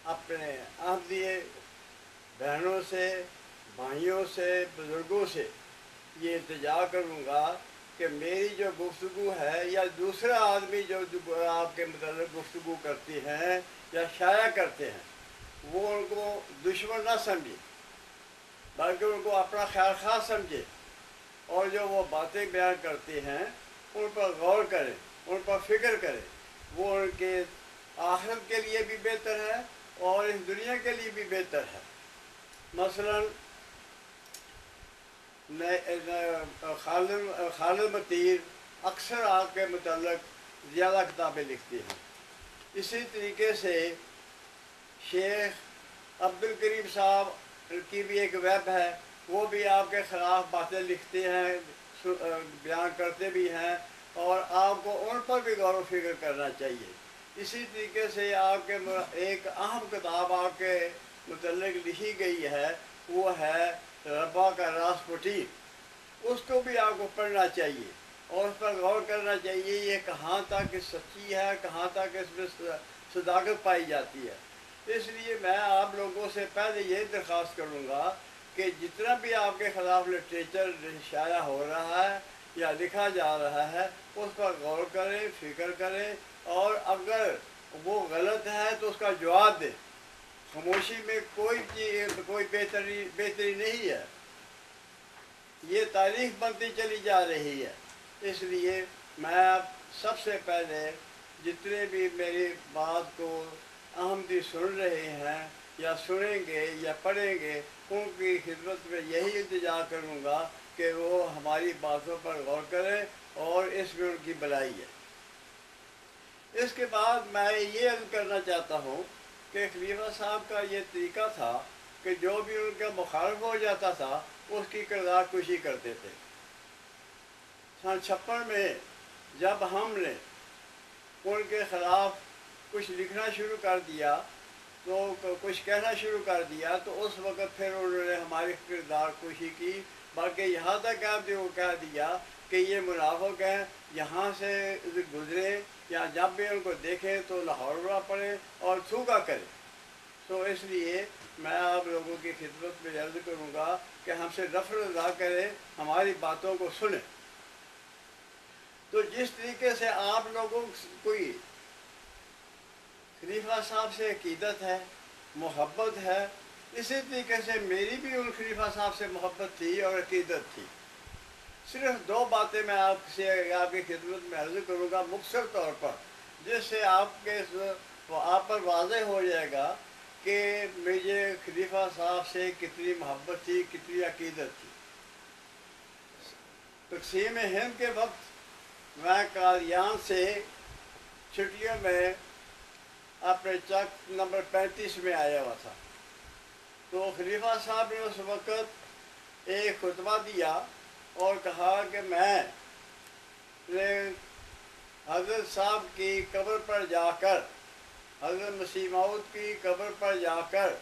अपने अहमदिये बहनों से, भाइयों से, बुज़ुर्गों से ये इल्तिजा करूँगा कि मेरी जो गुफ्तगू है या दूसरा आदमी जो आपके मतलब गुफ्तगू करती हैं या शाया करते हैं, वो उनको दुश्मन ना समझे, बल्कि उनको अपना ख्याल खा समझे, और जो वो बातें बयान करते हैं उन पर गौर करें, उन पर फिक्र करें। वो उनके आखिरत के लिए भी बेहतर है और इस दुनिया के लिए भी बेहतर है। मसलन खालिद मतीर अक्सर आपके मुतल्लक ज़्यादा किताबें लिखती हैं। इसी तरीके से शेख अब्दुल करीम साहब की भी एक वेब है, वो भी आपके ख़िलाफ़ बातें लिखते हैं, बयान करते भी हैं, और आपको उन पर भी गौर व फिक्र करना चाहिए। इसी तरीके से आपके एक अहम किताब आपके मुतल्लिक़ लिखी गई है, वो है रब्बा का रासपुटी। उसको भी आपको पढ़ना चाहिए और उस पर गौर करना चाहिए, ये कहाँ तक सच्ची है, कहाँ तक इसमें सदाकत पाई जाती है। इसलिए मैं आप लोगों से पहले ये दरख्वास्त करूँगा कि जितना भी आपके ख़िलाफ़ लिटरेचर शाया हो रहा है या लिखा जा रहा है, उस पर गौर करें, फिक्र करें, और अगर वो गलत है तो उसका जवाब दें। खामोशी में कोई बेहतरी नहीं है, ये तारीख बनती चली जा रही है। इसलिए मैं अब सबसे पहले जितने भी मेरी बात को अहमदी सुन रहे हैं या सुनेंगे या पढ़ेंगे, उनकी खिदमत में यही इल्तिजा करूँगा कि वो हमारी बातों पर गौर करें और इसमें उनकी भलाई है। इसके बाद मैं ये अर्ज़ करना चाहता हूँ कि खलीफा साहब का ये तरीका था कि जो भी उनका मुखालिफ हो जाता था उसकी किरदार कुशी करते थे। सन 56 में जब हमने उनके ख़िलाफ़ कुछ लिखना शुरू कर दिया, तो कुछ कहना शुरू कर दिया, तो उस वक़्त फिर उन्होंने हमारी किरदार कुशी की, बल्कि यहाँ तक आपने वो कह दिया कि ये मुनाफिक हैं, यहाँ से गुज़रे या जब भी उनको देखें तो लाहौर पड़े और थूका करें। तो इसलिए मैं आप लोगों की खिदमत में अर्ज़ करूँगा कि हमसे नफ़रत ना करें, हमारी बातों को सुनें। तो जिस तरीके से आप लोगों कोई खलीफा साहब से अक़ीदत है, मोहब्बत है, इसी तरीके से मेरी भी उन खलीफा साहब से मोहब्बत थी और अक़ीदत थी। सिर्फ दो बातें मैं आपकी खिदमत में अर्ज़ करूँगा मुख्तसर तौर पर, जिससे आप पर वाज़ेह हो जाएगा कि मुझे खलीफा साहब से कितनी मोहब्बत थी, कितनी अक़ीदत थी। तक़सीम हिंद के वक्त मैं कादियान से छुट्टियों में अपने चक नंबर 35 में आया हुआ था। तो खलीफा साहब ने उस वक़्त एक खुतबा दिया और कहा कि मैं हज़रत साहब की कब्र पर जाकर, हज़रत मसीह मौद की कब्र पर जाकर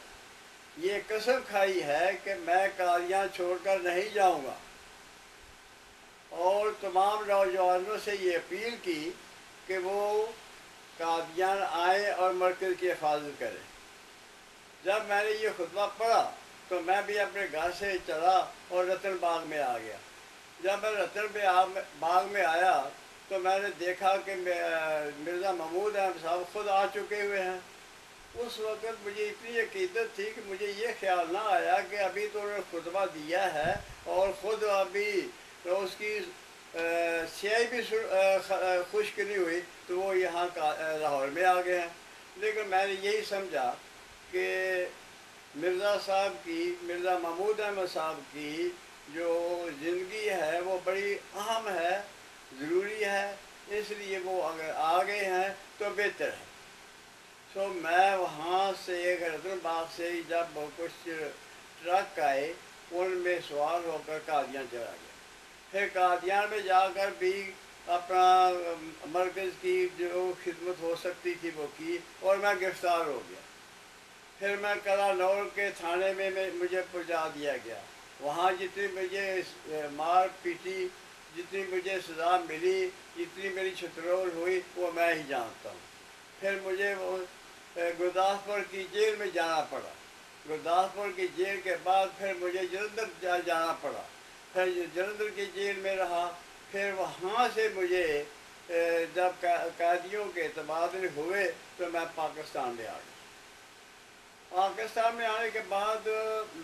ये कसम खाई है कि मैं कादियान छोड़कर नहीं जाऊंगा, और तमाम नौजवानों से ये अपील की कि वो कादियान आए और मरकज़ की हिफाजत करें। जब मैंने ये खुतबा पढ़ा तो मैं भी अपने घर से चला और रतन बाग में आ गया। जब मैं रतन बाग में आया तो मैंने देखा कि मिर्ज़ा महमूद अहमद साहब ख़ुद आ चुके हुए हैं। उस वक़्त मुझे इतनी अक़ीदत थी कि मुझे ये ख्याल ना आया कि अभी तो उन्होंने खुतबा दिया है और ख़ुद अभी तो उसकी स्याही भी खुश्क नहीं हुई, तो वो यहाँ लाहौर में आ गए हैं। लेकिन मैंने यही समझा कि मिर्ज़ा महमूद अहमद साहब की जो ज़िंदगी है वो बड़ी अहम है, ज़रूरी है, इसलिए वो अगर आ गए हैं तो बेहतर है। तो मैं वहाँ से रतन बाग से जब कुछ ट्रक आए, उनमें सवार होकर कादियान चला गया। फिर कादियान में जाकर भी अपना मरकज़ की जो खिदमत हो सकती थी वो की, और मैं गिरफ़्तार हो गया। फिर मैं कलानौर के थाने में मुझे पहुंचा दिया गया। वहाँ जितनी मुझे मार पीटी, जितनी मुझे सज़ा मिली, जितनी मेरी छुतरोल हुई, वो मैं ही जानता हूँ। फिर मुझे वो गुरदासपुर की जेल में जाना पड़ा। गुरदासपुर की जेल के बाद फिर मुझे जलंधर जाना पड़ा। फिर जलंधर की जेल में रहा। फिर वहाँ से मुझे जब कैदियों के तबादले हुए तो मैं पाकिस्तान में आ गया। पाकिस्तान में आने के बाद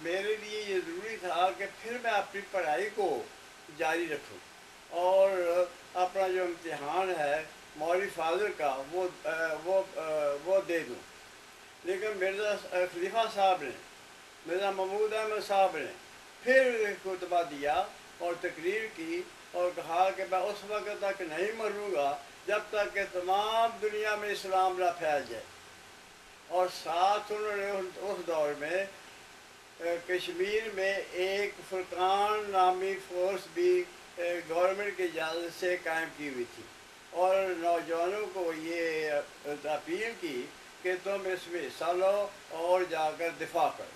मेरे लिए ये ज़रूरी था कि फिर मैं अपनी पढ़ाई को जारी रखूं और अपना जो इम्तिहान है मौलवी फाजिल का वो दे दूं। लेकिन मिर्ज़ा खलीफा साहब ने, मिर्ज़ा महमूद अहमद साहब ने फिर खुतबा दिया और तकरीर की और कहा कि मैं उस वक्त तक नहीं मरूँगा जब तक कि तमाम दुनिया में इस्लाम ना फैल जाए। और साथ उन्होंने उस दौर में कश्मीर में एक फुरकान नामी फोर्स भी गवर्नमेंट की इजाज़त से कायम की हुई थी और नौजवानों को ये अपील की कि तुम इसमें हिस्सा लो और जाकर दिफा करो।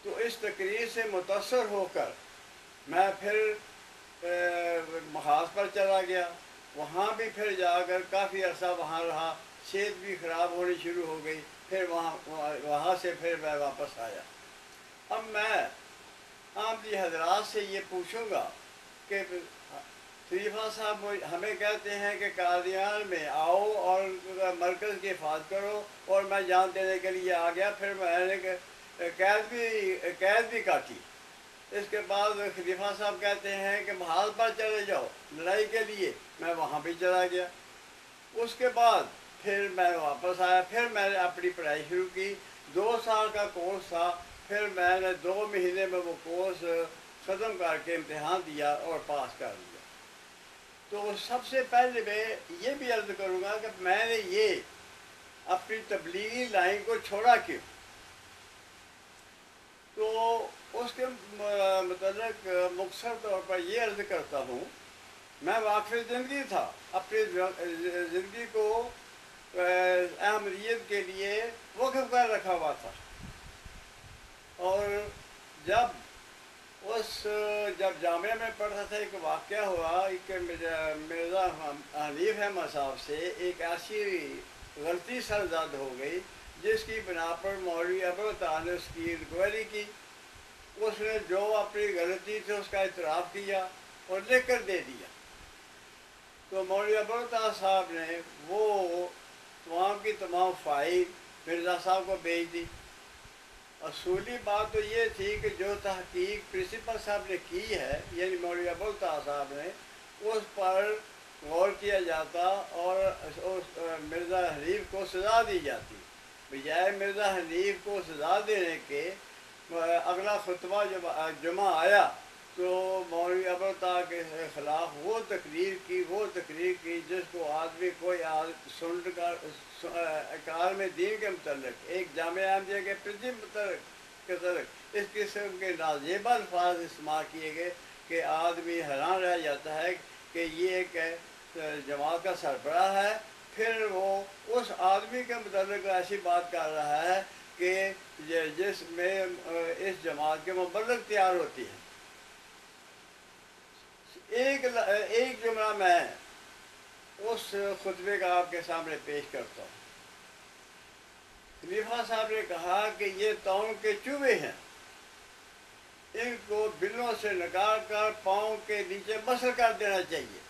तो इस तकरीर से मुतासर होकर मैं फिर महाज पर चला गया। वहाँ भी फिर जाकर काफ़ी अर्सा वहाँ रहा। सेहत भी ख़राब होनी शुरू हो गई। फिर वहाँ से फिर मैं वापस आया। अब मैं आप जी हजरात से ये पूछूंगा कि खलीफा साहब हमें कहते हैं कि कादियान में आओ और मरकज़ की हिफाजत करो और मैं जान देने के लिए आ गया। फिर मैंने कैद भी काटी। इसके बाद खलीफा साहब कहते हैं कि महाल पर चले जाओ लड़ाई के लिए। मैं वहाँ भी चला गया। उसके बाद फिर मैं वापस आया। फिर मैंने अपनी पढ़ाई शुरू की। 2 साल का कोर्स था। फिर मैंने 2 महीने में वो कोर्स ख़त्म करके इम्तिहान दिया और पास कर लिया। तो सबसे पहले मैं ये भी अर्ज़ करूँगा कि मैंने ये अपनी तबलीगी लाइन को छोड़ा क्यों। तो उसके मतलब मुख्तसर तौर पर ये अर्ज़ करता हूँ, मैं वाक़िफ़ ज़िंदगी था। अपनी ज़िंदगी को अहमदियत के लिए वक़्फ़ कर रखा हुआ था। और जब जामिया में पढ़ा था एक वाक़या हुआ कि मिर्ज़ा हनीफ अहमद साहब से एक ऐसी गलती सरज़द हो गई जिसकी बिना पर मौलवी अबू तालिब ने उसकी इंक्वायरी की। उसने जो अपनी गलती थी उसका इतराफ़ किया और लिख कर दे दिया। तो मौलवी अबू तालिब साहब ने वो तमाम की तमाम फाइल मिर्ज़ा साहब को भेज दी। असूली बात तो ये थी कि जो तहकीक प्रिंसिपल साहब ने की है यानी मौलवी अबू तालिब साहब ने, उस पर गौर किया जाता और उस मिर्ज़ा हनीफ को सज़ा दी जाती। बजाय मिर्ज़ा हनीफ को सज़ा देने के अगला खुतबा जब जुमा आया तो मौलवी अबू तालिब के ख़िलाफ़ वो तकरीर की जिसको आदमी कोई सुन कर कार में दीन के मतलब एक जामिया अहमदिया के प्रिंसिपल के तरफ इस किस्म के नाज़ेबा अल्फाज इस्तेमाल किए गए कि आदमी हैरान रह जाता है कि ये एक जमात का सरबराह है। फिर वो उस आदमी के मतलब ऐसी बात कर रहा है कि जिसमें इस जमात के मुबल्लिग तैयार होती है। एक जुमला मैं उस खुतबे का आपके सामने पेश करता हूँ। खलीफा साहब ने कहा कि ये तौन के चूहे हैं, इनको बिलों से निकाल कर पाँव के नीचे मसल कर देना चाहिए।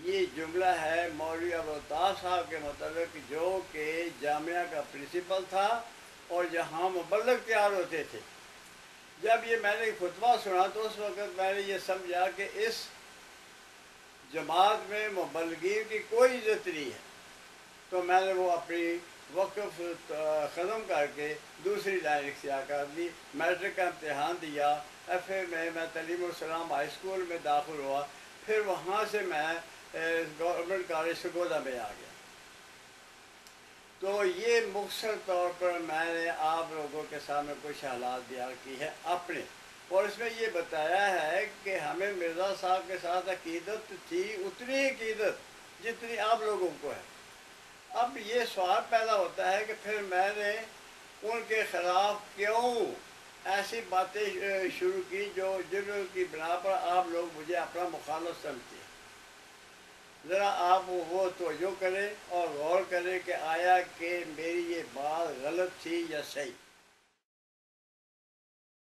ये जुमला है मौलवी अबू तालिब साहब के मतलब जो कि जामिया का प्रिंसिपल था और जहाँ मुबल्लिग तैयार होते थे। जब ये मैंने खुतबा सुना तो उस वक़्त मैंने ये समझा कि इस जमात में मुबल्लिगीन की कोई इज़्ज़त नहीं है। तो मैंने वो अपनी वक़्फ़ ख़त्म करके दूसरी लाइन इख्तियार कर ली। मैट्रिक का इम्तहान दिया। FA में मैं तलीमुल-उस-सलाम हाई स्कूल में दाखिल हुआ। फिर वहाँ से मैं गवर्नमेंट कॉलेज सरगोदा में आ गया। तो ये मुख्तसर तौर पर मैंने आप लोगों के सामने कुछ हालात बयान की है अपने, और इसमें ये बताया है कि हमें मिर्ज़ा साहब के साथ अकीदत थी उतनी अकीदत जितनी आप लोगों को है। अब ये सवाल पैदा होता है कि फिर मैंने उनके ख़िलाफ़ क्यों ऐसी बातें शुरू की जो जिनकी बिना पर आप लोग मुझे अपना मुखालिफ समझते हैं। ذرا آپ وہ توجہ کریں اور غور کریں کہ آیا کہ میری یہ بات غلط تھی یا صحیح.